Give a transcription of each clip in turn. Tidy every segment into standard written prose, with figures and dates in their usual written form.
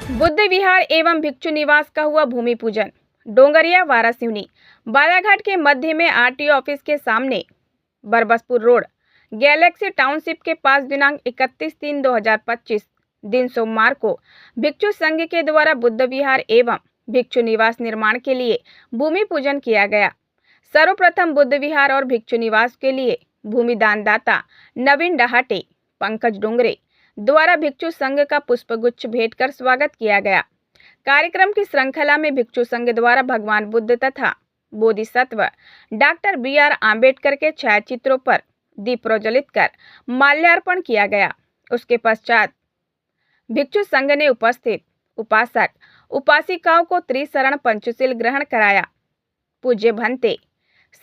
बुद्ध विहार एवं भिक्षु निवास का हुआ भूमि पूजन। डोंगरिया वारासिवनी बालाघाट के मध्य में आरटीओ ऑफिस के सामने बरबसपुर रोड गैलेक्सी टाउनशिप के पास दिनांक 31/3/2025 दिन सोमवार को भिक्षु संघ के द्वारा बुद्ध विहार एवं भिक्षु निवास निर्माण के लिए भूमि पूजन किया गया। सर्वप्रथम बुद्ध विहार और भिक्षु निवास के लिए भूमि दानदाता नवीन डहाटे पंकज डोंगरे द्वारा भिक्षु संघ का पुष्पगुच्छ भेंट कर स्वागत किया गया। कार्यक्रम की श्रृंखला में भिक्षु संघ द्वारा भगवान बुद्ध तथा बोधिसत्व डॉक्टर BR आम्बेडकर के छायाचित्रों पर दीप प्रज्वलित कर माल्यार्पण किया गया। उसके पश्चात भिक्षु संघ ने उपस्थित उपासक उपासिकाओं को त्रिशरण पंचशील ग्रहण कराया। पूज्य भंते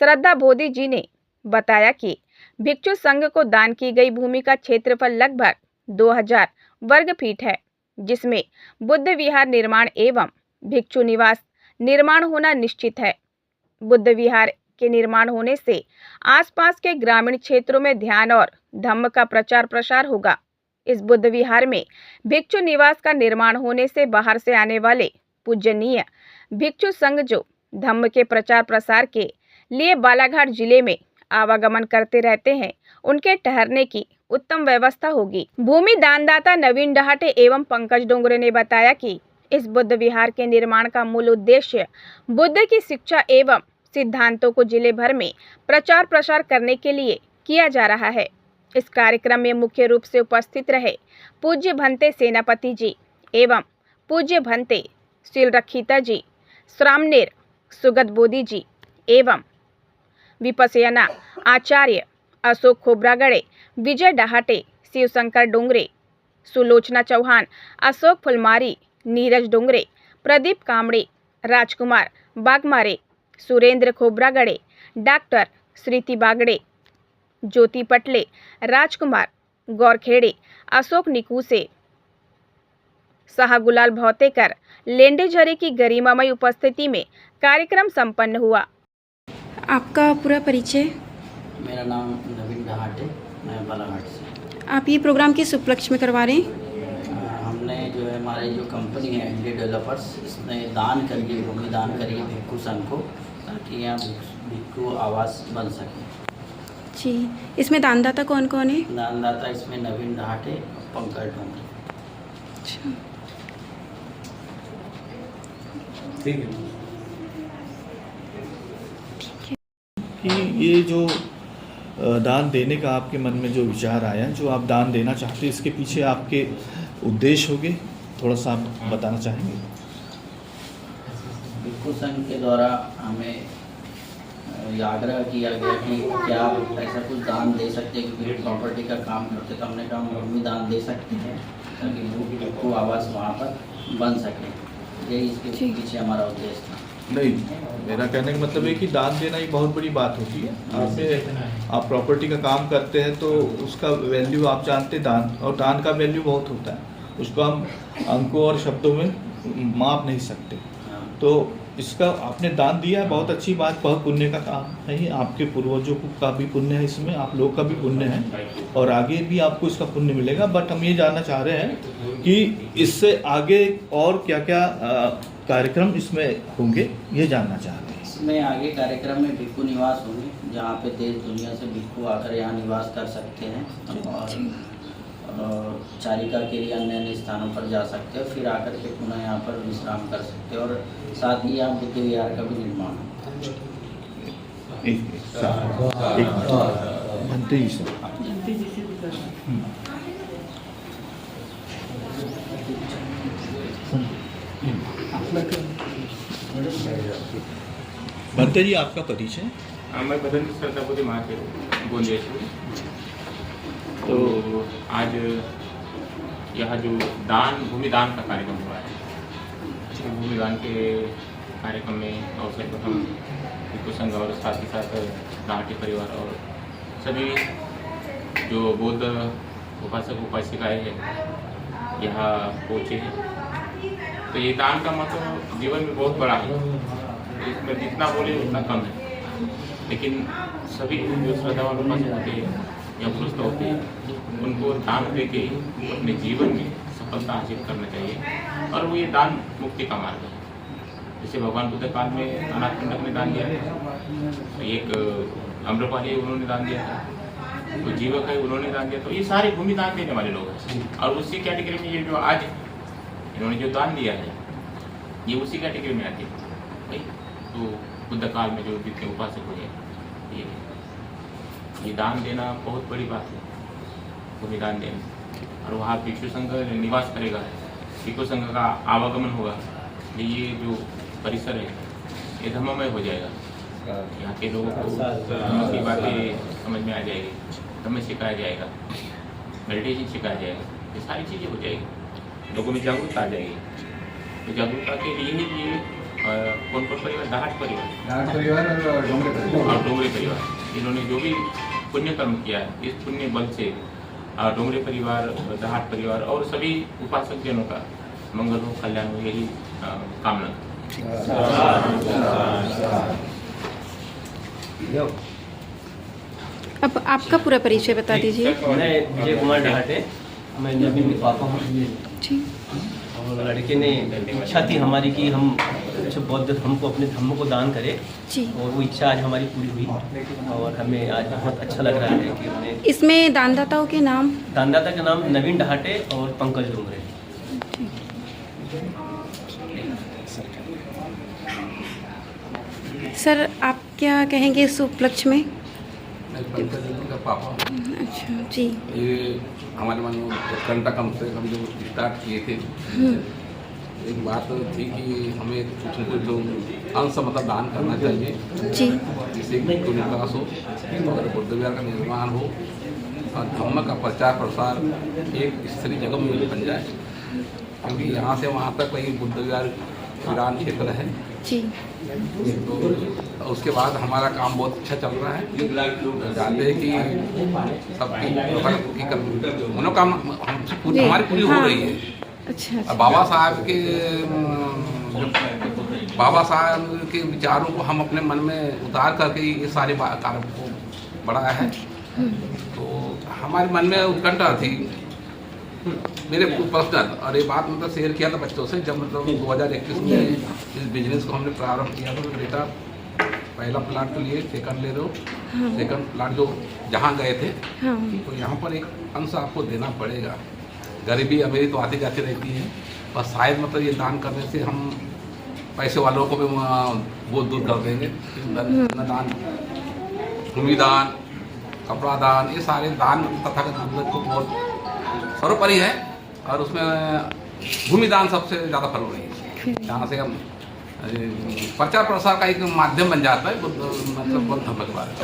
श्रद्धा बोधि जी ने बताया कि भिक्षु संघ को दान की गई भूमि का क्षेत्रफल लगभग 2000 वर्ग फीट है, जिसमें बुद्ध विहार निर्माण एवं भिक्षु निवास निर्माण होना निश्चित है। बुद्ध विहार के निर्माण होने से आसपास के ग्रामीण क्षेत्रों में ध्यान और धम्म का प्रचार प्रसार होगा। इस बुद्ध विहार में भिक्षु निवास का निर्माण होने से बाहर से आने वाले पूजनीय भिक्षु संघ जो धम्म के प्रचार प्रसार के लिए बालाघाट जिले में आवागमन करते रहते हैं, उनके ठहरने की उत्तम व्यवस्था होगी। भूमि दानदाता नवीन डहाटे एवं पंकज डोंगरे ने बताया कि इस बुद्ध विहार के निर्माण का मूल उद्देश्य बुद्ध की शिक्षा एवं सिद्धांतों को जिले भर में प्रचार प्रसार करने के लिए किया जा रहा है। इस कार्यक्रम में मुख्य रूप से उपस्थित रहे पूज्य भंते सेनापति जी एवं पूज्य भंते शिलरखीता जी, श्रामनेर सुगत बोधि जी एवं विपस्यना आचार्य अशोक खोब्रागड़े, विजय डहाटे, शिवशंकर डोंगरे, सुलोचना चौहान, अशोक फुलमारी, नीरज डोंगरे, प्रदीप कामड़े, राजकुमार बागमारे, सुरेंद्र खोब्रागड़े, डॉक्टर श्रीति बागड़े, ज्योति पटले, राजकुमार गौरखेड़े, अशोक निकूसे, शाहगुलाल भौतेकर, लेंडेझरे की गरिमामय उपस्थिति में कार्यक्रम संपन्न हुआ। आपका पूरा परिचय? मेरा नाम नवीन डहाटे, मैं बालाघाट से। आप ये प्रोग्राम किस उपलक्ष्य में करवा रहे हैं? हमने जो है हमारी जो कंपनी है इंडिया डेवलपर्स, इसने दान करी भूमि दान करी है भिक्षु संघ को, ताकि यहाँ भिक्षु आवास बन सके। जी, इसमें दानदाता कौन कौन है? दानदाता इसमें नवीन डहाटे और पंकज डोंगरे। अच्छा, ठीक है कि ये जो दान देने का आपके मन में जो विचार आया, जो आप दान देना चाहते हैं, इसके पीछे आपके उद्देश्य होंगे, थोड़ा सा आप बताना चाहेंगे? भिक्षु संघ के द्वारा हमें आग्रह किया गया कि क्या आप ऐसा कुछ दान दे सकते हैं, क्योंकि प्रॉपर्टी का काम करते तो हमने कहा भूमि दान दे सकते हैं ताकि भिक्षु आवास वहाँ पर बन सके। यही इसके पीछे हमारा उद्देश्य था। नहीं, मेरा कहने का मतलब है कि दान देना एक बहुत बड़ी बात होती है। आप प्रॉपर्टी का काम करते हैं तो उसका वैल्यू आप जानते हैं, दान और दान का वैल्यू बहुत होता है, उसको हम अंकों और शब्दों में माप नहीं सकते। तो इसका आपने दान दिया है, बहुत अच्छी बात, बहुत पुण्य का काम है। ही आपके पूर्वजों का भी पुण्य है इसमें, आप लोग का भी पुण्य है और आगे भी आपको इसका पुण्य मिलेगा। बट हम ये जानना चाह रहे हैं कि इससे आगे और क्या क्या कार्यक्रम इसमें होंगे, ये जानना चाह रहे हैं। इसमें आगे कार्यक्रम में भिक्षु निवास होंगे, जहाँ पे देश दुनिया से भिक्षु आकर यहाँ निवास कर सकते हैं और चारिका के लिए अन्य अन्य स्थानों पर जा सकते हैं, फिर आकर के पुनः यहाँ पर विश्राम कर सकते हैं और साथ ही यहाँ बुद्ध विहार का भी निर्माण भंते जी, आपका परिचय? मैं बदन श्रद्धा बोधि मार्केट गोंदिया से। तो आज यह जो भूमि दान का कार्यक्रम हुआ है, भूमि दान के कार्यक्रम में अवसर पर हम भिक्षु संघ और साथ ही साथ डहाटे परिवार और सभी जो बौद्ध उपासक उपासिकाएँ हैं यहाँ पहुँचे हैं। तो ये दान का मतलब जीवन में बहुत बड़ा है, इसमें जितना बोले उतना कम है, लेकिन सभी जो श्रद्धावान उपासक होते हैं या पुरुष होते हैं, उनको दान देके अपने जीवन में सफलता हासिल करना चाहिए। और वो ये दान मुक्ति का मार्ग है। जैसे भगवान बुद्ध काल में अनाथपिंडक ने दान दिया था, एक अम्रपाली उन्होंने दान दिया था, तो जीवक है उन्होंने दान दिया। तो ये सारे भूमि दान देने वाले लोग हैं। और उसी कैटेगरी में ये जो आज इन्होंने जो दान दिया है ये उसी कैटेगरी में आती है। तो बुद्ध काल में जो जितने उपासक हुए ये दान देना बहुत बड़ी बात है, भूमि दान देना। और वहाँ भिक्षु संघ निवास करेगा, भिक्षु संघ का आवागमन होगा, ये जो परिसर है ये धर्ममय हो जाएगा। यहाँ के लोगों को धर्म की बातें समझ में आ जाएगी, धर्म सिखाया जाएगा, मेडिटेशन सिखाया जाएगा, ये सारी चीज़ें हो जाएगी, लोगों में जागरूकता आ जाएगी। तो जागरूकता के लिए ही ये कौन कौन परिवार, डाहट परिवार और डोंगरे परिवार, इन्होंने जो भी पुण्य कर्म किया है इस पुण्य बल से डोंगरे परिवार, डाहट परिवार और सभी उपासक जनों का मंगल हो, कल्याण हो, यही कामना। अब आपका पूरा परिचय बता दीजिए। मैं विजय कुमार डाहटे, मैं नवीन के पापा हूँ। जी। और लड़के ने इच्छा थी हमारी कि हम कुछ बौद्ध हमको अपने धर्म को दान करें, जी। और वो इच्छा आज हमारी पूरी हुई और हमें आज बहुत अच्छा लग रहा है कि हमने। इसमें दानदाताओं के नाम? दानदाता का नाम नवीन डाहटे और पंकज डोंगरे। सर आप क्या कहेंगे इस उपलक्ष्य में? मैं पंकज जी का पापा हूँ। अच्छा जी। ये हमारे मन में उत्कंठा कम से कम जो स्टार्ट किए थे, एक बात थी कि हमें कुछ न कुछ जो अंश मतलब दान करना चाहिए, जी। जिससे कि विकास हो और बुद्ध विहार का निर्माण हो और धर्म का प्रचार प्रसार एक स्थिर जगह में बन जाए, क्योंकि यहाँ से वहाँ तक वही बुद्ध विहार वीरान क्षेत्र है। जी। तो उसके बाद हमारा काम बहुत अच्छा चल रहा है। जानते हैं कि सबकी मनोकामना हमारी पूरी हो रही है। अच्छा। बाबा साहब के विचारों को हम अपने मन में उतार करके ये सारे कार्य को बढ़ाया है। तो हमारे मन में उत्कंठा थी, मेरे पर्सनल, और ये बात मतलब शेयर किया था बच्चों से जब मतलब 2021 में इस बिजनेस को हमने प्रारंभ किया था। बेटा पहला प्लाट तो लिए, सेकंड ले लो, सेकंड प्लाट जो जहाँ गए थे तो यहाँ पर एक अंश आपको देना पड़ेगा। गरीबी अमीरी तो आती जाती रहती है, बस शायद मतलब ये दान करने से हम पैसे वालों को भी वो दूर कर देंगे। दान, भूमि दान, कपड़ा दान, ये सारे दान तथागत को बहुत सर्वोपरि है और उसमें भूमि दान सबसे ज़्यादा फलदायी है। यहाँ से हम प्रचार प्रसार का एक माध्यम बन जाता है मतलब बुद्ध धर्म के बारे में।